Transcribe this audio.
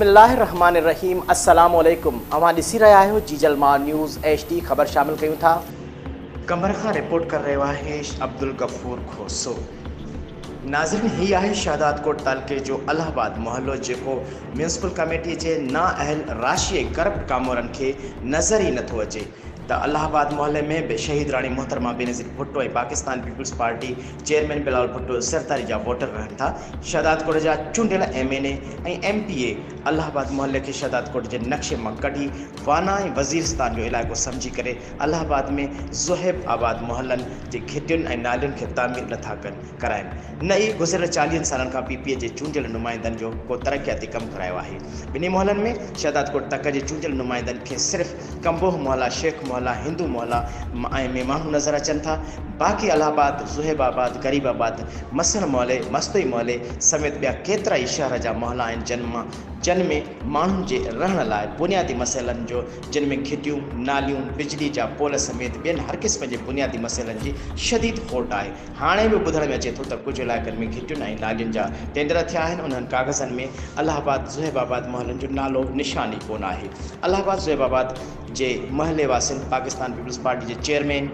बिस्मिल्लाहिर्रहमानिर्रहीम। अस्सलाम वालेकुम। अवां ॾिसी रहिया आहियो जीजलमार न्यूज़ HD। ख़बर शामिल कयूं था। कमर खां रिपोर्ट कर रहियो आहे अब्दुल गफूर खोसो। नाज़रीन, ही आहे शहदाद कोट तालुके जो अलाहाबाद मोहल्लो जेको म्यूनसिपल कमेटी जे नाअहल राशि करप्ट कामोरनि खे नज़र ई नथो अचे। त अलाहाबाद मोहल्ले में बि शहीद रानी मोहतरमा बेनज़ीर भुट्टो ऐं पाकिस्तान पीपल्स पार्टी चेयरमैन बिलावल भुट्टो सरदारी जा वोटर रहनि था। शहदाद कोट जा चूंडियल MNA ऐं MPA अलाहाबाद मोहल्ले के शहदाद कोट के नक्शे में कढ़ी वाना ऐं वज़ीरस्तान जो इलाइक़ो समझी करे अलाहाबाद में ज़ुहैब आबाद मोहल्लन के घिटियुनि ऐं नालियुनि खे तामीर नथा कराइनि। न ई गुज़िरियल 40 सालनि खां PPA जे चूंडियल नुमाइंदनि जो को तरक़ियाती कमु करायो आहे। ॿिन्ही मोहल्लनि में शहदाद कोट तक जे चूंडियल नुमाइंदनि खे सिर्फ़ु कंबोह मोहल्ला, शेख मोहल्ला, हिंदू मोहल्ला में माण्हू नज़र अचनि था। बाक़ी अलाहाबाद, ज़ुहैब आबाद, गरीब आबाद, मसन मोहल्ले, मस्तोई मोहल्ले समेत ॿिया केतिरा ई शहर जा मोहल्ला आहिनि जिन में माण्हुनि जे रहण लाइ बुनियादी मसइलनि जो, जिन में घिटियूं, नालियूं, बिजली जा पोल समेत ॿियनि हर क़िस्म जे बुनियादी मसइलनि जी शदीद खोट आहे। हाणे बि ॿुधण में अचे थो त कुझु इलाइक़नि में घिटियुनि ऐं नालियुनि जा टेंडर थिया आहिनि। उन्हनि कागज़नि में अलाहाबाद, ज़ुहैब आबाद मोहल्लनि जो नालो निशानी कोन आहे। अलाहाबाद, ज़ुहैब आबाद जे महले वासियुनि पाकिस्तान पीपल्स पार्टी जे चेयरमैन